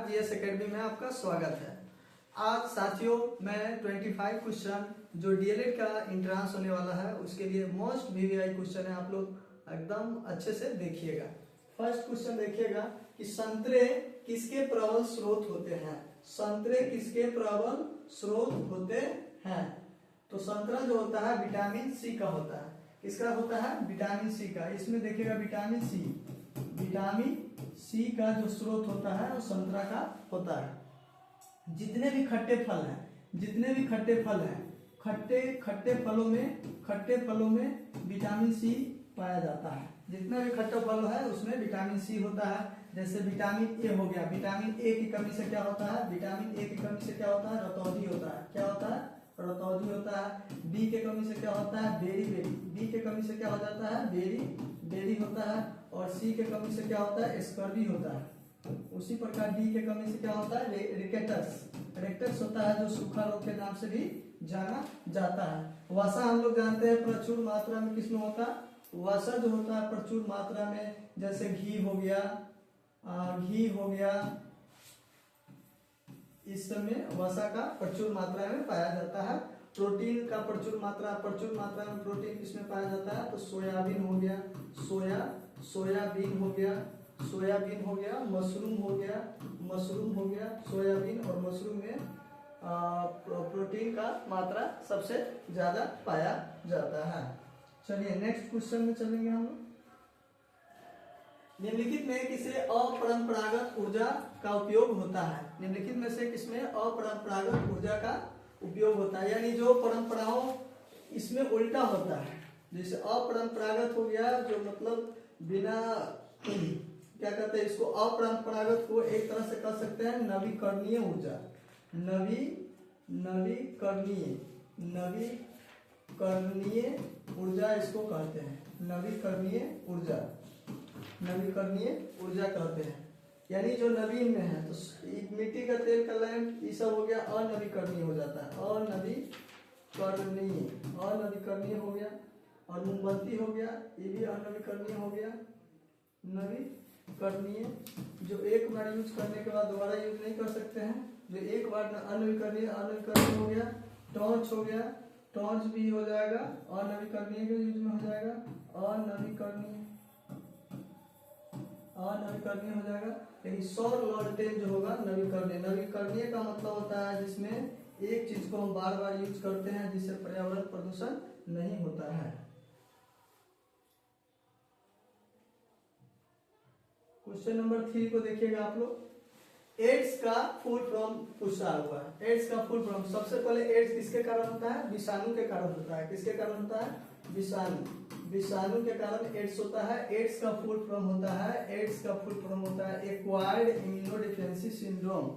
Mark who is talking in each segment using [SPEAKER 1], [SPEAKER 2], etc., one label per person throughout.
[SPEAKER 1] GS academy में आपका स्वागत है। आज साथियों मैं 25 क्वेश्चन जो डीएलएड का इंट्रांस होने वाला है उसके लिए मोस्ट वीवीआई क्वेश्चन है, आप लोग एकदम अच्छे से देखिएगा। फर्स्ट क्वेश्चन देखिएगा कि संतरे किसके प्रबल स्रोत होते हैं। संतरे किसके प्रबल स्रोत होते हैं? तो संतरा जो होता है विटामिन सी का होता है। किसका होता है? विटामिन सी का। इसमें देखिएगा विटामिन सी का जो स्रोत होता है वो संतरा का होता है। जितने भी खट्टे फल हैं, खट्टे फलों में विटामिन सी पाया जाता है। जितने भी खट्टे फल है उसमें विटामिन सी होता है। जैसे विटामिन ए हो गया, विटामिन ए की कमी से क्या होता है? विटामिन ए की कमी से क्या होता है? रतौंधी होता है। क्या होता है? रतौंधी होता है। बी के कमी से क्या होता है? बेरी। बी के कमी से क्या हो जाता है? बेरी होता है। और सी के कमी से क्या होता है? स्कर्वी होता है। उसी प्रकार डी के कमी से क्या होता है? रिकेटस होता है, जो सूखा रोग के नाम से भी जाना जाता है। वसा हम लोग जानते हैं प्रचुर मात्रा में किसमें होता है? वसा जो होता है प्रचुर मात्रा में, जैसे घी हो गया, इस समय वसा का प्रचुर मात्रा में पाया जाता है। प्रोटीन का प्रचुर मात्रा में प्रोटीन किसमें पाया जाता है? तो सोयाबीन हो गया, सोयाबीन हो गया, मशरूम हो गया। सोयाबीन और मशरूम में प्रोटीन का मात्रा सबसे ज्यादा पाया जाता है। चलिए नेक्स्ट क्वेश्चन में चलेंगे हम। निम्नलिखित में किसे अपरंपरागत ऊर्जा का उपयोग होता है? निम्नलिखित में से किसमें अपरंपरागत ऊर्जा का उपयोग होता है? यानी जो परंपराओं इसमें उल्टा होता है। जैसे अपरंपरागत हो गया, जो मतलब बिना क्या कहते हैं इसको, अपरंपरागत को एक तरह से कह सकते हैं नवीकरणीय ऊर्जा। नवीकरणीय ऊर्जा इसको कहते हैं। नवीकरणीय ऊर्जा कहते हैं। यानी जो नवीन में है, तो मिट्टी का तेल का लैंप ये सब हो गया अनवीकरणीय हो जाता है। अनवीकरणीय हो गया। और मोमबत्ती हो गया, ये भी अनवीकरणीय हो गया। नवीकरणीय जो एक बार यूज करने के बाद दोबारा यूज नहीं कर सकते हैं, जो एक बार अनवीकरणीय हो गया। टॉर्च हो गया, टॉर्च भी हो जाएगा अनवीकरणीय के यूज में हो जाएगा। अनवीकरणीय हो जाएगा। लेकिन सौर लालटेन जो होगा नवीकरणीय का मतलब होता है जिसमें एक चीज को हम बार बार यूज करते हैं, जिससे पर्यावरण प्रदूषण नहीं होता है। क्वेश्चन नंबर 3 को देखिएगा आप लोग। एड्स का फुल फॉर्म पूछा हुआ है। एड्स का फुल फॉर्म, सबसे पहले एड्स किसके कारण होता है? विषाणु के कारण होता है। किसके कारण होता है? विषाणु के कारण एड्स होता है। एड्स का फुल फॉर्म होता है एक्वायर्ड इम्यूनोडेफिशिएंसी सिंड्रोम।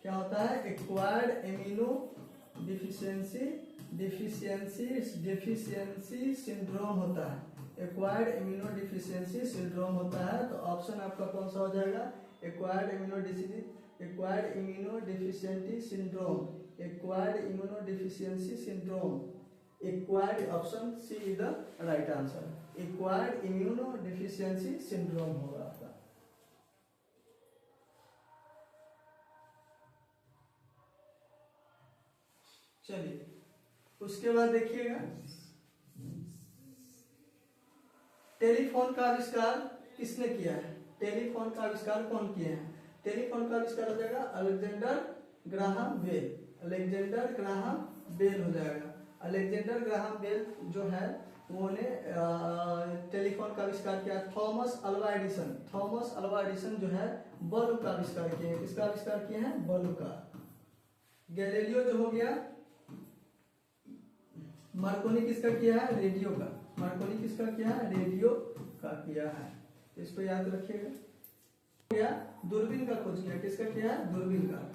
[SPEAKER 1] क्या होता है? एक्वायर्ड इम्यूनोडेफिशिएंसी सिंड्रोम होता है। एक्वायर्ड इम्यूनोडेफिशिएंसी सिंड्रोम होता है। तो ऑप्शन आपका कौन सा हो जाएगा? Acquired immunodeficiency syndrome. Acquired, option C is the right answer. Acquired immunodeficiency syndrome होगा आपका। चलिए उसके बाद देखिएगा, टेलीफोन का आविष्कार किसने किया है? टेलीफोन का आविष्कार कौन किए हैं? टेलीफोन का आविष्कार हो जाएगा अलेक्जेंडर ग्राहम बेल हो जाएगा। अलेक्जेंडर ग्राहम बेल जो है उन्होंने टेलीफोन का आविष्कार किया। थॉमस अल्वा एडिसन जो है बल्ब का आविष्कार किए हैं। किसका आविष्कार किए हैं? बल्ब का। गैलीलियो जो हो गया, मार्कोनी किसका किया है? रेडियो का। मार्कोनी किसका किया है? रेडियो का किया है। इसको याद रखिएगा। दूरबीन का खोज किया। किसका किया है? दूरबीन का।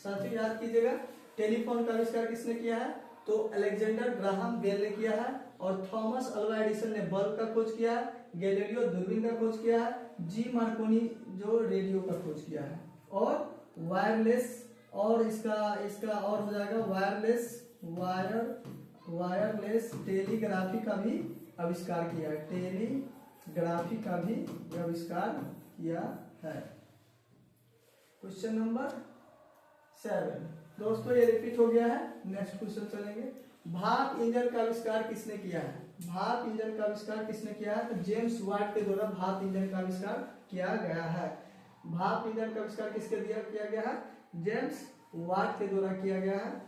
[SPEAKER 1] साथियों याद कीजिएगा, टेलीफोन का आविष्कार किसने किया है? तो अलेक्जेंडर ग्राहम बेल ने किया है। और थॉमस अल्वा एडिसन ने बल्ब का खोज किया है। गैलीलियो दूरबीन का खोज किया है। जी मार्कोनी जो रेडियो का खोज किया है। और वायरलेस, और इसका और हो जाएगा वायरलेस टेलीग्राफी का भी आविष्कार किया है। टेलीग्राफी का भी आविष्कार किया है। Question number 7। दोस्तों ये रिपीट हो गया है। नेक्स्ट क्वेश्चन चलेंगे। भाप इंजन का आविष्कार किसने किया है? भाप इंजन का आविष्कार किसने किया है? तो जेम्स वाट के द्वारा भाप इंजन का आविष्कार किया गया है। भाप इंजन का आविष्कार किसके द्वारा किया गया है? जेम्स वाट के द्वारा किया गया है।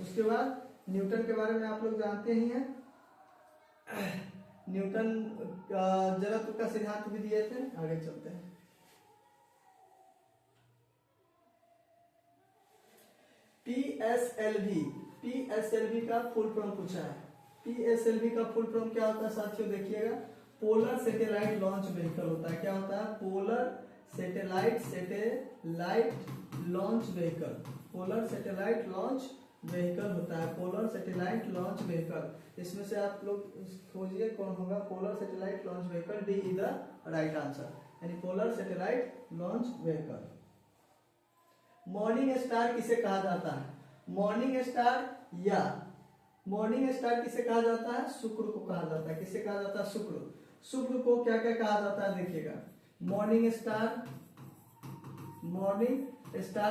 [SPEAKER 1] उसके बाद न्यूटन के बारे में आप लोग जानते ही हैं। न्यूटन जड़त्व का सिद्धांत भी दिए थे। आगे चलते हैं। पीएसएलवी का फुल फॉर्म पूछा है। पीएसएलवी का फुल फॉर्म क्या होता है साथियों? देखिएगा, पोलर सैटेलाइट लॉन्च व्हीकल होता है। क्या होता है? Polar satellite launch vehicle. Polar satellite launch vehicle होता है। Polar satellite launch vehicle. इसमें से आप लोग खोजिए कौन होगा? Polar satellite launch vehicle. D is the right answer, यानी polar satellite launch vehicle. Morning star किसे कहा जाता है? मॉर्निंग स्टार किसे कहा जाता है? शुक्र को कहा जाता है। किसे कहा जाता है? शुक्र। शुक्र को क्या क्या कहा जाता है? देखिएगा, मॉर्निंग स्टार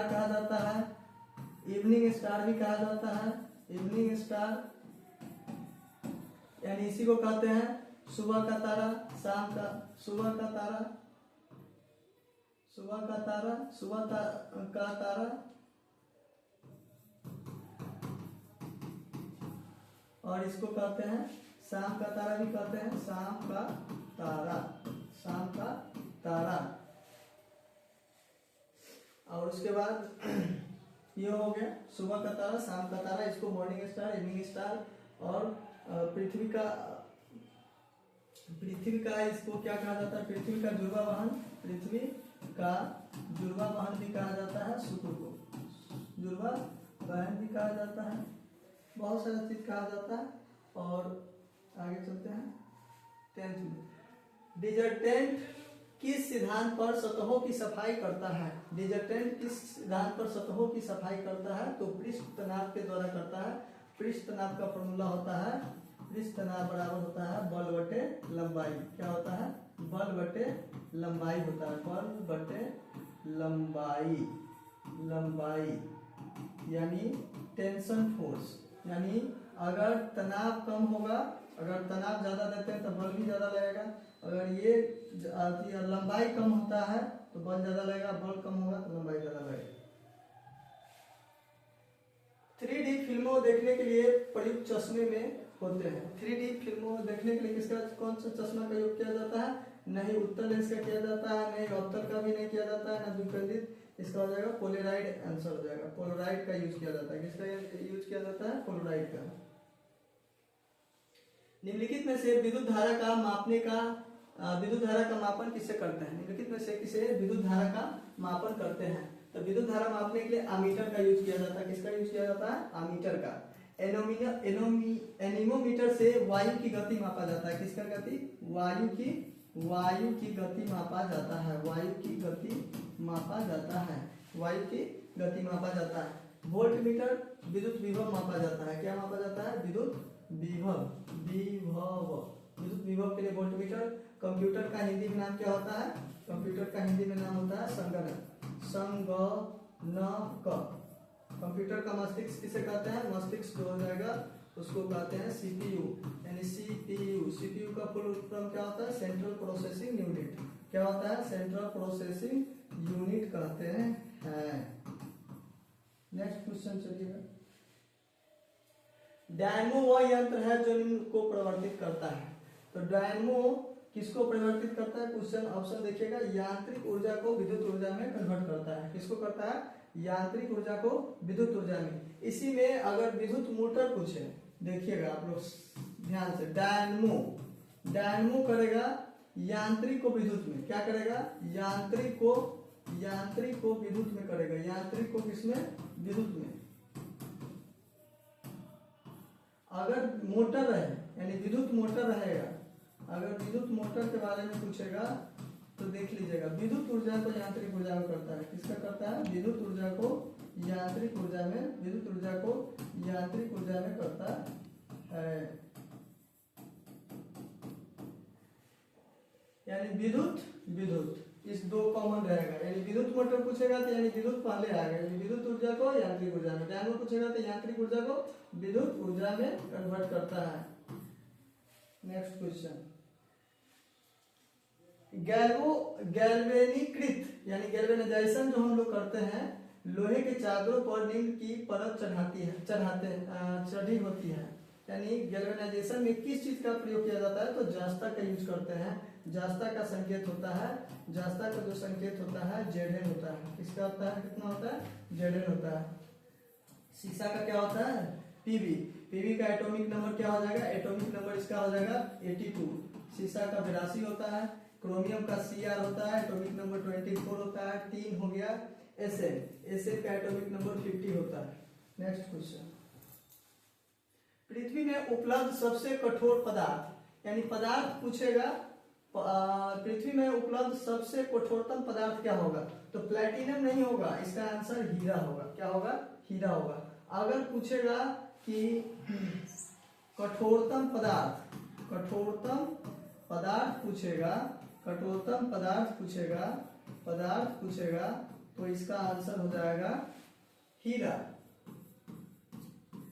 [SPEAKER 1] कहा जाता है, इवनिंग स्टार भी कहा जाता है। इवनिंग स्टार यानी इसी को कहते हैं सुबह का तारा, शाम का, सुबह का तारा, और इसको कहते हैं शाम का तारा भी कहते हैं। शाम का तारा। और उसके बाद ये हो गया सुबह का तारा, शाम का तारा। इसको मॉर्निंग स्टार, इवनिंग स्टार। और पृथ्वी का इसको क्या कहा जाता है? पृथ्वी का जुड़वा वाहन भी कहा जाता है। शुक्र को जुड़वा वाहन भी कहा जाता है। बहुत सारा चीज कहा जाता है। और आगे चलते हैं 10th में। डिटर्जेंट किस सिद्धांत पर सतहों की सफाई करता है? डिटर्जेंट किस सिद्धांत पर सतहों की सफाई करता है? तो पृष्ठ तनाव के द्वारा करता है। पृष्ठ तनाव का फॉर्मूला होता है, पृष्ठ तनाव बराबर होता है बल बटे लंबाई। क्या होता है? बल बटे लंबाई होता है। बल बटे लंबाई यानी टेंशन फोर्स। यानी अगर तनाव कम होगा, अगर तनाव ज्यादा देते हैं तो बल भी ज्यादा लगेगा। अगर ये लंबाई कम होता है तो बल ज्यादा लगेगा, बल कम होगा तो लंबाई ज्यादा लगेगा। 3D फिल्मों देखने के लिए प्रयुक्त चश्मे में होते हैं। 3D फिल्मों देखने के लिए किसका कौन सा चश्मा का उपयोग किया जाता है? नहीं उत्तल लेंस का किया जाता है, नहीं अवतल का भी नहीं किया जाता है, ना द्विकेंद्रित। इसका हो जाएगा पोलराइड। आंसर हो जाएगा पोलराइड का यूज किया जाता है। किसका यूज किया जाता है? पोलराइड का। निम्नलिखित में से विद्युत धारा का मापन किससे करते हैं? निम्नलिखित में से किसे विद्युत धारा का मापन करते हैं? तो विद्युत धारा मापने के लिए अमीटर का यूज किया जाता है। किसका यूज किया जाता है? अमीटर का। एनीमोमीटर से वायु की गति मापा जाता है। किसका गति? वायु की गति मापा जाता है। वायु की गति मापा जाता है। वोल्टमीटर विद्युत विभव मापा जाता है। क्या मापा जाता है? विद्युत विभव के लिए वोल्टमीटर। कंप्यूटर का हिंदी में नाम क्या होता है? कंप्यूटर का हिंदी में नाम होता है संगणक। कंप्यूटर का मस्तिष्क किसे कहते हैं? मस्तिष्क जो हो जाएगा उसको कहते हैं सीपीयू, यानी सीपीयू का फुल फॉर्म क्या होता है? Central processing unit. क्या होता है? सेंट्रल प्रोसेसिंग यूनिट कहते हैं। नेक्स्ट क्वेश्चन चलिएगा। डायनमो वह यंत्र है जो इनको परिवर्तित करता है। तो डायनमो किसको परिवर्तित करता है? क्वेश्चन ऑप्शन देखिएगा, यांत्रिक ऊर्जा को विद्युत ऊर्जा में कन्वर्ट करता है। किसको करता है? यांत्रिक ऊर्जा को विद्युत ऊर्जा में। इसी में अगर विद्युत मोटर पूछे, देखिएगा आप लोग ध्यान से, डायनमो करेगा यांत्रिक को विद्युत में। क्या करेगा? यांत्रिक को विद्युत में करेगा। यांत्रिक को किसमें? विद्युत में। अगर मोटर रहे यानी विद्युत मोटर रहेगा, अगर विद्युत मोटर के बारे में पूछेगा तो देख लीजिएगा, विद्युत ऊर्जा को यांत्रिक ऊर्जा में करता है। किसका करता है? विद्युत ऊर्जा को यांत्रिक ऊर्जा में करता है। यानी विद्युत इस दो कॉमन रहेगा, यानी विद्युत मोटर पूछेगा तो यानी विद्युत पहले आएगा, यानी विद्युत ऊर्जा को यांत्रिक ऊर्जा में, डायनो पूछेगा तो यांत्रिक ऊर्जा को विद्युत ऊर्जा में कन्वर्ट करता है। नेक्स्ट क्वेश्चन, गैल्वेनीकृत यानी गैल्वेनाइजेशन जो हम लोग करते हैं, लोहे के चादरों पर निम्न की परत चढ़ी होती है, यानी गैल्वेनाइजेशन में किस चीज का प्रयोग किया जाता है, तो जास्ता का यूज करते हैं। जास्ता का संकेत होता है, जास्ता का जो संकेत होता है जेडन होता है। किसका होता है, कितना होता है, जेडन होता है। सीसा का क्या होता है, पीबी। पीबी का एटॉमिक नंबर क्या हो जाएगा, एटॉमिक नंबर इसका हो जाएगा 82। सीसा का 82 होता है। क्रोमियम का Cr होता है, एटॉमिक नंबर 24 होता है। 3 हो गया Sn का एटॉमिक नंबर 50 होता है। नेक्स्ट क्वेश्चन, पृथ्वी में उपलब्ध सबसे कठोर पदार्थ, यानी पदार्थ पूछेगा, पृथ्वी में उपलब्ध सबसे कठोरतम पदार्थ क्या होगा, तो प्लेटिनम नहीं होगा, इसका आंसर हीरा होगा। क्या होगा, हीरा होगा। अगर पूछेगा कि कठोरतम पदार्थ, कठोरतम पदार्थ पूछेगा, कठोरतम पदार्थ पूछेगा तो इसका आंसर हो जाएगा हीरा।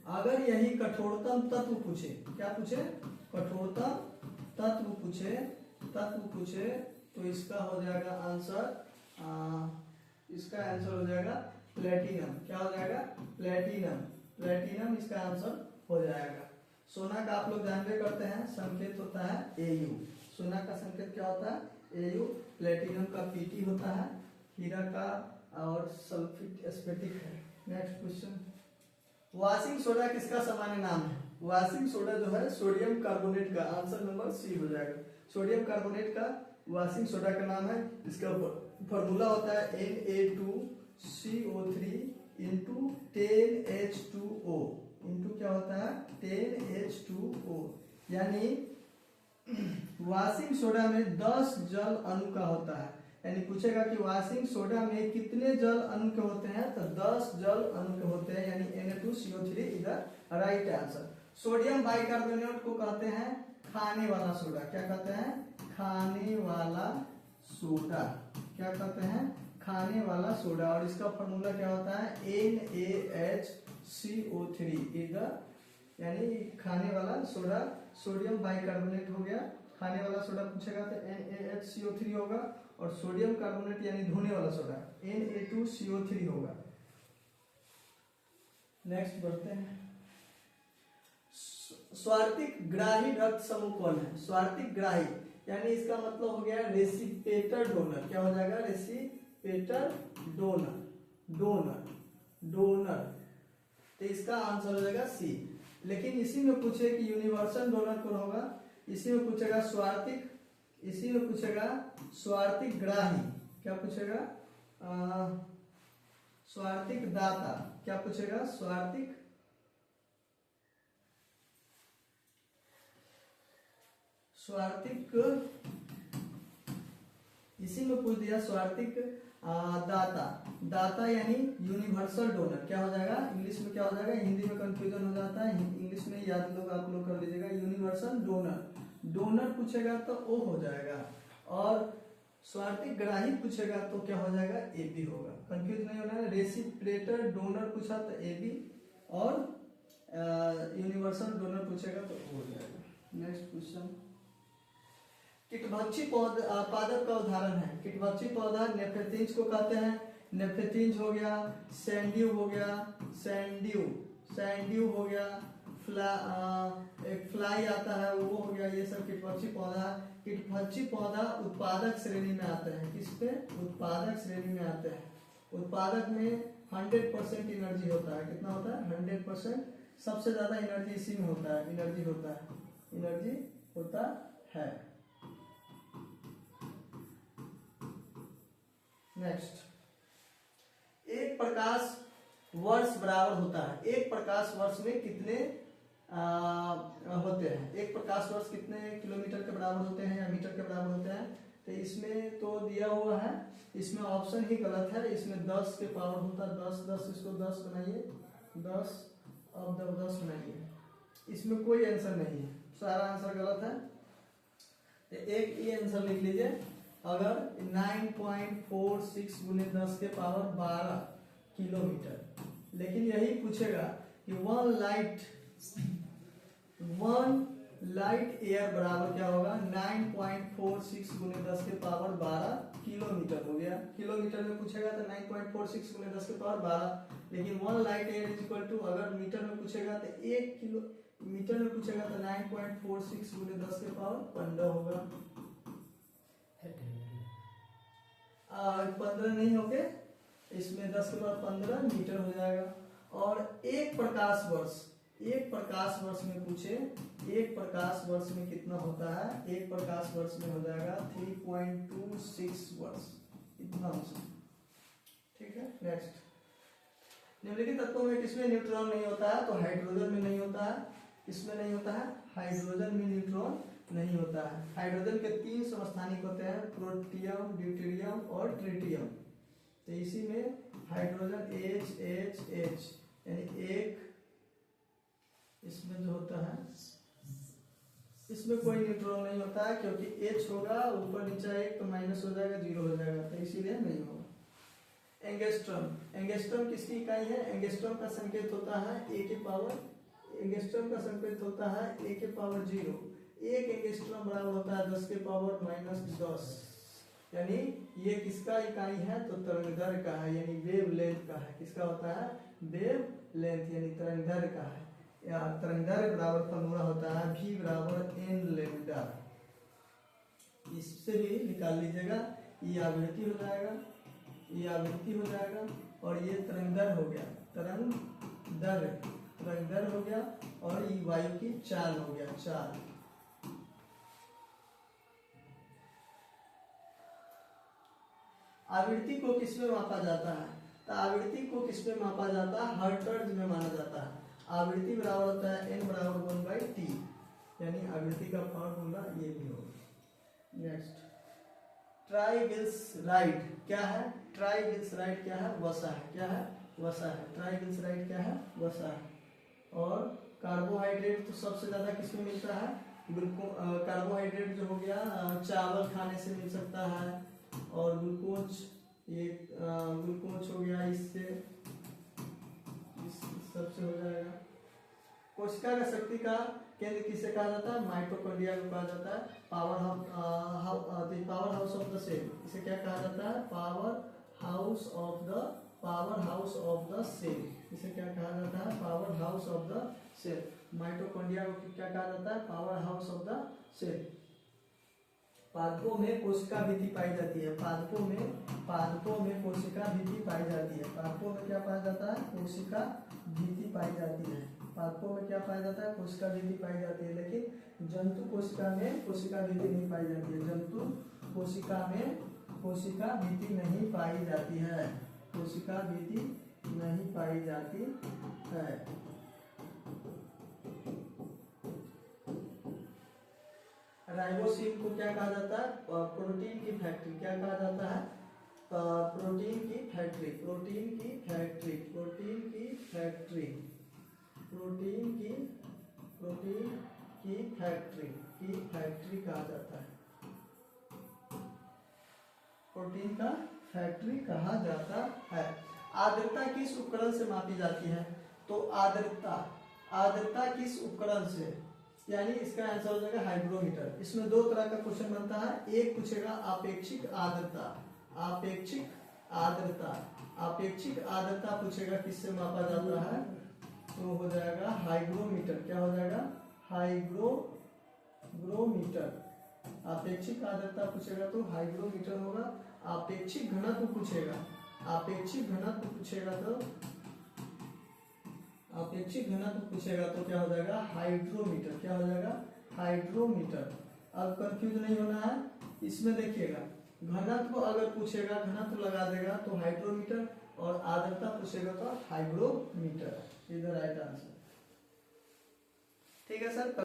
[SPEAKER 1] अगर यही कठोरतम तत्व पूछे, क्या पूछे, कठोरतम तत्व पूछे तो इसका हो जाएगा आंसर, इसका आंसर हो जाएगा प्लेटिनम। क्या हो जाएगा, प्लेटिनम इसका आंसर हो जाएगा। सोना का आप लोग जानते करते हैं, संकेत होता है Au। सोना का संकेत क्या होता है, Au। प्लेटिनम का Pt होता है, हीरा का और सल्फेट स्फटिक है। नेक्स्ट क्वेश्चन, वॉशिंग सोडा किसका सामान्य नाम है, वॉशिंग सोडा जो है सोडियम कार्बोनेट का, आंसर नंबर सी हो जाएगा। सोडियम कार्बोनेट का वॉशिंग सोडा का नाम है। इसका फॉर्मूला होता है Na2CO3 इंटू 10H2O इंटू क्या होता है 10H2O, यानी वॉशिंग सोडा में 10 जल अणु का होता है। यानी पूछेगा कि वॉशिंग सोडा में कितने जल अणु के होते हैं, तो 10 जल अणु के होते हैं, यानी Na2CO3 इधर राइट आंसर। सोडियम बाइकार्बोनेट को कहते हैं खाने वाला सोडा। क्या कहते हैं, खाने वाला सोडा। क्या कहते हैं, खाने वाला सोडा। और इसका फॉर्मूला क्या होता है NaHCO3 इधर, यानी खाने वाला सोडा। सोडियम बाइकार्बोनेट हो गया, खाने वाला सोडा पूछेगा तो NaHCO3 होगा, और सोडियम कार्बोनेट यानी धोने वाला सोडा Na2CO3 होगा। नेक्स्ट बढ़ते हैं, स्वार्थिक ग्राही रक्त समूह कौन है, स्वार्थिक ग्राही यानी इसका मतलब हो गया रेसिपेटर डोनर। क्या हो जाएगा, रेसिपेटर डोनर। तो इसका आंसर हो जाएगा सी। लेकिन इसी में पूछे कि यूनिवर्सल डोनर कौन होगा, इसी में पूछेगा स्वार्थिक, इसी में पूछेगा स्वार्थिक ग्राही। क्या पूछेगा, स्वार्थिक दाता। क्या पूछेगा, स्वार्थिक इसी में पूछ दिया स्वार्थिक दाता यानी यूनिवर्सल डोनर। क्या हो जाएगा, इंग्लिश में क्या हो जाएगा, हिंदी में कंफ्यूजन हो जाता है, इंग्लिश में याद लोग आप लोग कर लीजिएगा। यूनिवर्सल डोनर पूछेगा तो ओ हो जाएगा, और स्वार्थिक ग्राही पूछेगा तो क्या हो जाएगा, ए बी होगा। कंफ्यूज नहीं होना है। रेसिप्रेटर डोनर पूछा तो ए बी, और यूनिवर्सल डोनर पूछेगा तो ओ हो जाएगा। नेक्स्ट क्वेश्चन, कीटभक्षी पादप का उदाहरण है। कीटभक्षी पौधा नेफेथिंज को कहते हैं। नेफेथिंज हो गया, सैंड्यू हो गया, सैंड्यू हो गया, एक फ्लाई आता है वो हो गया। ये सब कीटभक्षी पौधा। कीटभक्षी पौधा उत्पादक श्रेणी में आते हैं। किस पे, उत्पादक श्रेणी में आते हैं। उत्पादक में 100% एनर्जी होता है। कितना होता है, 100%। सबसे ज्यादा एनर्जी इसी में होता है, एनर्जी होता है। नेक्स्ट, एक प्रकाश वर्ष बराबर होता है। एक प्रकाश वर्ष में कितने होते हैं, एक प्रकाश वर्ष कितने किलोमीटर के बराबर होते हैं या मीटर के बराबर होते हैं। तो इसमें तो दिया हुआ है, इसमें ऑप्शन ही गलत है। इसमें 10 के पावर होता है, 10 इसको 10 बनाइए, 10 अब 10 बनाइए। इसमें कोई आंसर नहीं है, सारा आंसर गलत है। तो एक ये आंसर लिख लीजिए, अगर 9.46 गुने 10 के पावर 12 किलोमीटर, लेकिन यही पूछेगा कि वन लाइट ईयर बराबर क्या होगा, 9.46 गुने 10 के पावर 12 किलोमीटर हो गया। किलोमीटर में पूछेगा तो 9.46 गुने 10 के पावर 12, लेकिन 1 light year is equal to, अगर मीटर में पूछेगा तो 1 किलोमीटर में पूछेगा तो 9.46 गुने 10 के पावर 15 होगा। 15 नहीं होके इसमें 10 के पावर 15 मीटर हो जाएगा। और एक प्रकाश वर्ष में पूछे, एक प्रकाश वर्ष में कितना होता है, एक प्रकाश वर्ष में हो जाएगा 3.26 वर्ष, इतना हो सकता। ठीक है, नेक्स्ट। निम्नलिखित तत्वों में किसमें न्यूट्रॉन नहीं होता है, तो हाइड्रोजन में नहीं होता है। इसमें नहीं होता है, हाइड्रोजन में न्यूट्रॉन नहीं होता है। हाइड्रोजन के 3 समस्थानिक होते हैं, प्रोटियम, ड्यूटेरियम और ट्रिटियम। तो इसी में हाइड्रोजन H यानी एक, इसमें जो होता है इसमें कोई न्यूट्रॉन नहीं होता है, क्योंकि H होगा ऊपर नीचे एक तो माइनस हो जाएगा, 0 हो जाएगा, तो इसीलिए नहीं होगा। एंगस्ट्रॉम किसकी इकाई है, एंगस्ट्रॉम का संकेत होता है A के पावर, एंगस्ट्रॉम का संकेत होता है A के पावर 0। एक एंगस्ट्रॉम बराबर होता है 10 के पावर -10, यानी ये किसका इकाई है, तो तरंगदैर्घ्य का है, यानी वेव लेंथ का है। किसका होता है, वेव लेंथ यानी तरंगदैर्घ्य का है। या तरंगदैर्घ्य बराबर फॉर्मूला होता है v बराबर n लैम्डा। इससे भी निकाल लीजिएगा, ये आवृत्ति हो जाएगा, ये आवृत्ति हो जाएगा, और ये तरंगदैर्घ्य हो गया, तरंगदैर्घ्य हो गया, और ये वायु की चाल हो गया, चाल। आवृत्ति को किसमें मापा जाता है, तो आवृत्ति को किसमें मापा जाता है, हर्ट्ज में माना जाता है। आवृत्ति बराबर होता है n बराबर 1/t, यानी आवृत्ति का फॉर्मूला ये भी होगा। नेक्स्ट, ट्राइग्लिसराइड क्या है, ट्राइग्लिसराइड क्या है, वसा है, क्या है, वसा है। ट्राइग्लिसराइड क्या है, वसा है। और कार्बोहाइड्रेट तो सबसे ज्यादा किसमें मिलता है, कार्बोहाइड्रेट जो हो गया चावल खाने से मिल सकता है, और ग्लूकोज, ये ग्लूकोज हो गया, इससे सबसे हो जाएगा। कोशिका का शक्ति का केंद्र किसे कहा जाता है, माइटोकॉन्ड्रिया को कहा जाता है। Power house of the cell, इसे क्या कहा जाता है, power house of the cell, इसे क्या कहा जाता है, power house of the cell. Mitochondria को क्या कहा जाता है, power house of the cell. पादपों में कोशिका भित्ति पाई जाती है, पादपों में कोशिका भित्ति पाई जाती है। पादपों में क्या पाया जाता है, कोशिका भित्ति पाई जाती है। पादपों में क्या पाया जाता है, कोशिका भित्ति पाई जाती है, लेकिन जंतु कोशिका में कोशिका भित्ति नहीं पाई जाती है। जंतु कोशिका में कोशिका भित्ति नहीं पाई जाती है, कोशिका भित्ति नहीं पाई जाती है। राइबोसोम को क्या कहा जाता है, प्रोटीन की फैक्ट्री, क्या कहा जाता है, प्रोटीन की फैक्ट्री कहा जाता है, प्रोटीन का फैक्ट्री कहा जाता है। आर्द्रता किस उपकरण से मापी जाती है, तो आर्द्रता किस उपकरण से, यानी इसका आंसर हो जाएगा हाइग्रोमीटर। इसमें 2 तरह का क्वेश्चन बनता है, एक पूछेगा आपेक्षिक आर्द्रता पूछेगा किससे मापा जाता है, तो हो जाएगा हाइग्रोमीटर। क्या हो जाएगा, हाइग्रोमीटर। आपेक्षिक आर्द्रता पूछेगा तो हाइग्रोमीटर होगा। आपेक्षिक घनत्व पूछेगा तो क्या हो जाएगा, हाइड्रोमीटर। क्या हो जाएगा, हाइड्रोमीटर। अब कंफ्यूज नहीं होना है, इसमें देखिएगा घनत्व अगर पूछेगा, घनत्व लगा देगा तो हाइड्रोमीटर, और आर्द्रता पूछेगा तो हाइग्रोमीटर। इधर राइट आंसर। ठीक है सर।